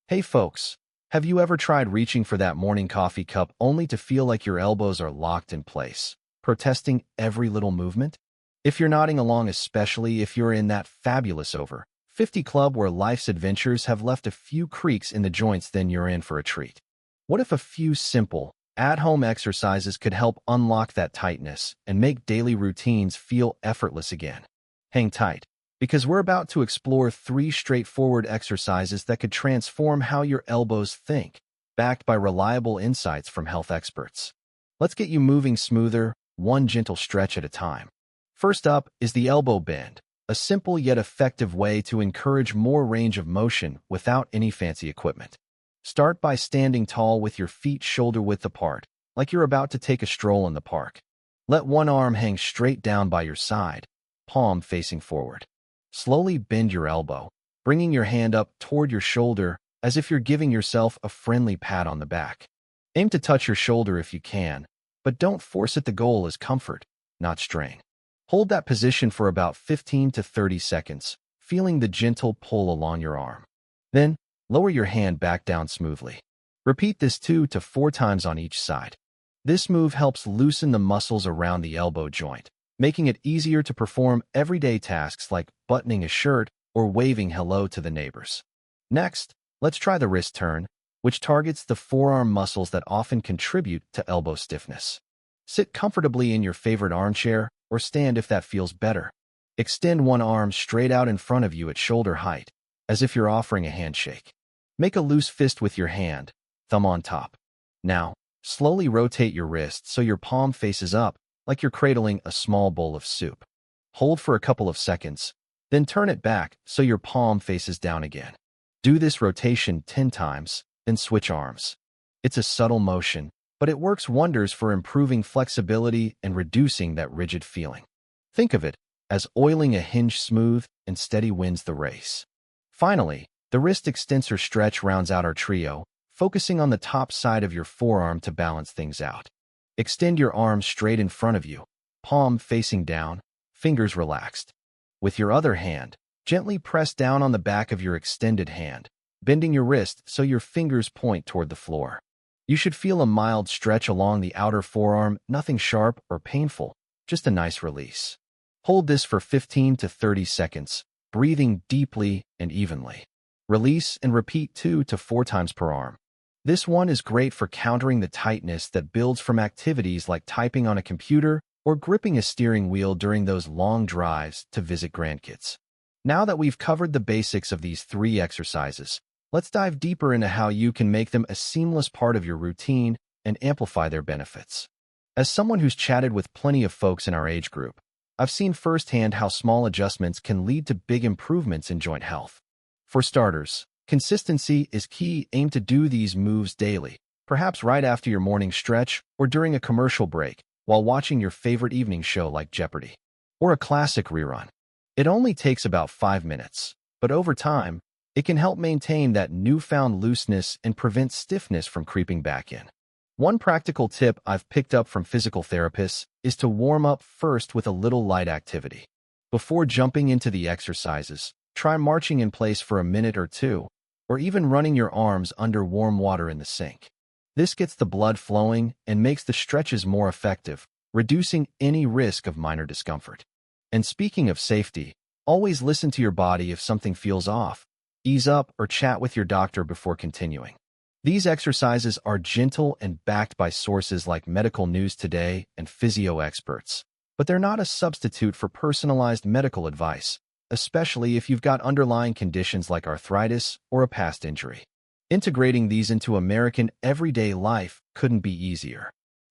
Hey folks, have you ever tried reaching for that morning coffee cup only to feel like your elbows are locked in place, protesting every little movement? If you're nodding along, especially if you're in that fabulous over 50 club where life's adventures have left a few creaks in the joints, then you're in for a treat. What if a few simple, at-home exercises could help unlock that tightness and make daily routines feel effortless again? Hang tight, because we're about to explore 3 straightforward exercises that could transform how your elbows think, backed by reliable insights from health experts. Let's get you moving smoother, one gentle stretch at a time. First up is the elbow bend, a simple yet effective way to encourage more range of motion without any fancy equipment. Start by standing tall with your feet shoulder-width apart, like you're about to take a stroll in the park. Let one arm hang straight down by your side, palm facing forward. Slowly bend your elbow, bringing your hand up toward your shoulder as if you're giving yourself a friendly pat on the back. Aim to touch your shoulder if you can, but don't force it. The goal is comfort, not strain. Hold that position for about 15 to 30 seconds, feeling the gentle pull along your arm. Then, lower your hand back down smoothly. Repeat this 2 to 4 times on each side. This move helps loosen the muscles around the elbow joint, making it easier to perform everyday tasks like buttoning a shirt or waving hello to the neighbors. Next, let's try the wrist turn, which targets the forearm muscles that often contribute to elbow stiffness. Sit comfortably in your favorite armchair or stand if that feels better. Extend one arm straight out in front of you at shoulder height, as if you're offering a handshake. Make a loose fist with your hand, thumb on top. Now, slowly rotate your wrist so your palm faces up, like you're cradling a small bowl of soup. Hold for a couple of seconds, then turn it back so your palm faces down again. Do this rotation 10 times, then switch arms. It's a subtle motion, but it works wonders for improving flexibility and reducing that rigid feeling. Think of it as oiling a hinge. Smooth and steady wins the race. Finally, the wrist extensor stretch rounds out our trio, focusing on the top side of your forearm to balance things out. Extend your arm straight in front of you, palm facing down, fingers relaxed. With your other hand, gently press down on the back of your extended hand, bending your wrist so your fingers point toward the floor. You should feel a mild stretch along the outer forearm, nothing sharp or painful, just a nice release. Hold this for 15 to 30 seconds, breathing deeply and evenly. Release and repeat 2 to 4 times per arm. This one is great for countering the tightness that builds from activities like typing on a computer or gripping a steering wheel during those long drives to visit grandkids. Now that we've covered the basics of these 3 exercises, let's dive deeper into how you can make them a seamless part of your routine and amplify their benefits. As someone who's chatted with plenty of folks in our age group, I've seen firsthand how small adjustments can lead to big improvements in joint health. For starters, consistency is key. Aim to do these moves daily, perhaps right after your morning stretch or during a commercial break while watching your favorite evening show like Jeopardy! Or a classic rerun. It only takes about 5 minutes, but over time, it can help maintain that newfound looseness and prevent stiffness from creeping back in. One practical tip I've picked up from physical therapists is to warm up first with a little light activity. Before jumping into the exercises, try marching in place for a minute or 2, or even running your arms under warm water in the sink. This gets the blood flowing and makes the stretches more effective, reducing any risk of minor discomfort. And speaking of safety, always listen to your body if something feels off. Ease up or chat with your doctor before continuing. These exercises are gentle and backed by sources like Medical News Today and physio experts, but they're not a substitute for personalized medical advice, especially if you've got underlying conditions like arthritis or a past injury. Integrating these into American everyday life couldn't be easier.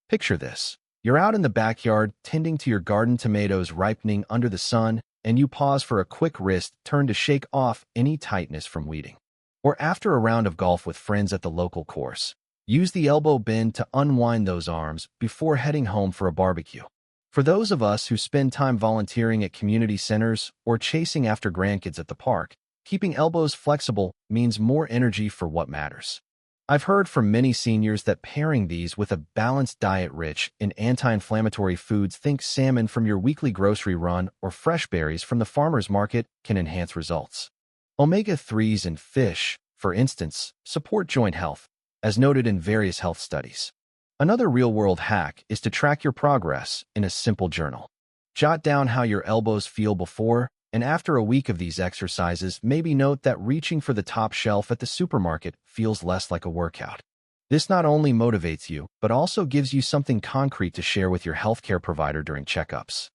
Picture this. You're out in the backyard tending to your garden tomatoes ripening under the sun, and you pause for a quick wrist turn to shake off any tightness from weeding. Or after a round of golf with friends at the local course, use the elbow bend to unwind those arms before heading home for a barbecue. For those of us who spend time volunteering at community centers or chasing after grandkids at the park, keeping elbows flexible means more energy for what matters. I've heard from many seniors that pairing these with a balanced diet rich in anti-inflammatory foods, think salmon from your weekly grocery run or fresh berries from the farmer's market, can enhance results. Omega-3s in fish, for instance, support joint health, as noted in various health studies. Another real-world hack is to track your progress in a simple journal. Jot down how your elbows feel before and after a week of these exercises. Maybe note that reaching for the top shelf at the supermarket feels less like a workout. This not only motivates you, but also gives you something concrete to share with your healthcare provider during checkups.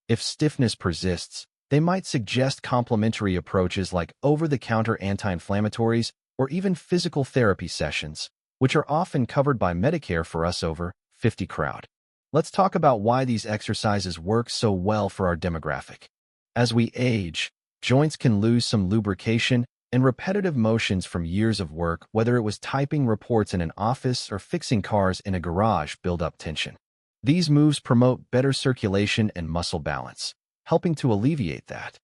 If stiffness persists, they might suggest complementary approaches like over-the-counter anti-inflammatories or even physical therapy sessions, which are often covered by Medicare for us over 50 crowd. Let's talk about why these exercises work so well for our demographic. As we age, joints can lose some lubrication, and repetitive motions from years of work, whether it was typing reports in an office or fixing cars in a garage, build up tension. These moves promote better circulation and muscle balance, helping to alleviate that.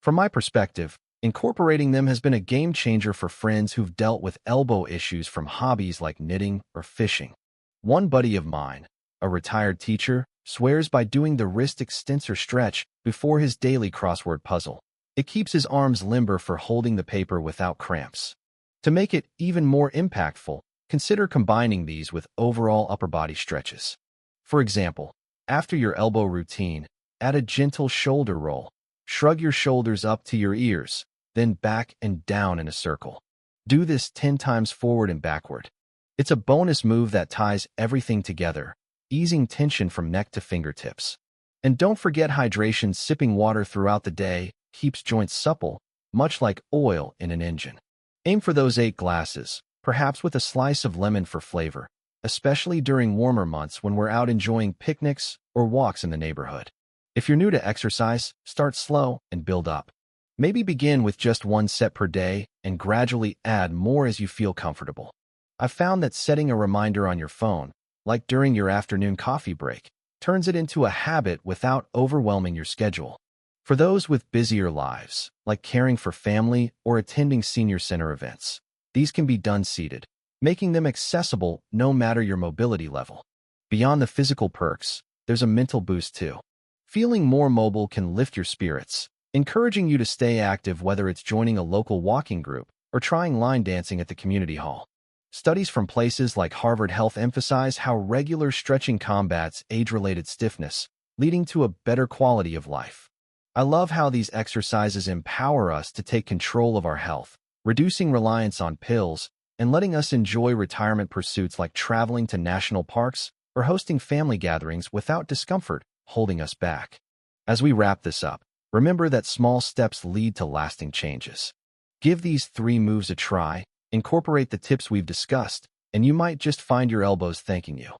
From my perspective, incorporating them has been a game changer for friends who've dealt with elbow issues from hobbies like knitting or fishing. One buddy of mine, a retired teacher, swears by doing the wrist extensor stretch before his daily crossword puzzle. It keeps his arms limber for holding the paper without cramps. To make it even more impactful, consider combining these with overall upper body stretches. For example, after your elbow routine, add a gentle shoulder roll. Shrug your shoulders up to your ears, then back and down in a circle. Do this 10 times forward and backward. It's a bonus move that ties everything together, easing tension from neck to fingertips. And don't forget hydration. Sipping water throughout the day keeps joints supple, much like oil in an engine. Aim for those 8 glasses, perhaps with a slice of lemon for flavor, especially during warmer months when we're out enjoying picnics or walks in the neighborhood. If you're new to exercise, start slow and build up. Maybe begin with just 1 set per day and gradually add more as you feel comfortable. I've found that setting a reminder on your phone, like during your afternoon coffee break, turns it into a habit without overwhelming your schedule. For those with busier lives, like caring for family or attending senior center events, these can be done seated, making them accessible no matter your mobility level. Beyond the physical perks, there's a mental boost too. Feeling more mobile can lift your spirits, encouraging you to stay active, whether it's joining a local walking group or trying line dancing at the community hall. Studies from places like Harvard Health emphasize how regular stretching combats age-related stiffness, leading to a better quality of life. I love how these exercises empower us to take control of our health, reducing reliance on pills, and letting us enjoy retirement pursuits like traveling to national parks or hosting family gatherings without discomfort holding us back. As we wrap this up, remember that small steps lead to lasting changes. Give these 3 moves a try, incorporate the tips we've discussed, and you might just find your elbows thanking you.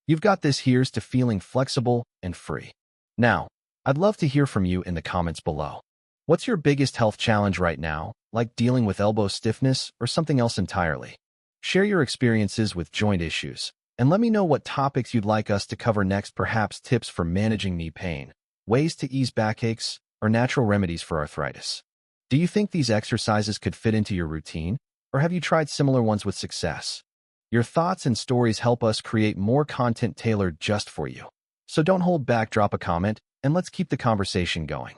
You've got this. Here's to feeling flexible and free. Now, I'd love to hear from you in the comments below. What's your biggest health challenge right now, like dealing with elbow stiffness or something else entirely? Share your experiences with joint issues, and let me know what topics you'd like us to cover next. Perhaps tips for managing knee pain, ways to ease backaches, or natural remedies for arthritis. Do you think these exercises could fit into your routine, or have you tried similar ones with success? Your thoughts and stories help us create more content tailored just for you. So don't hold back, drop a comment, and let's keep the conversation going.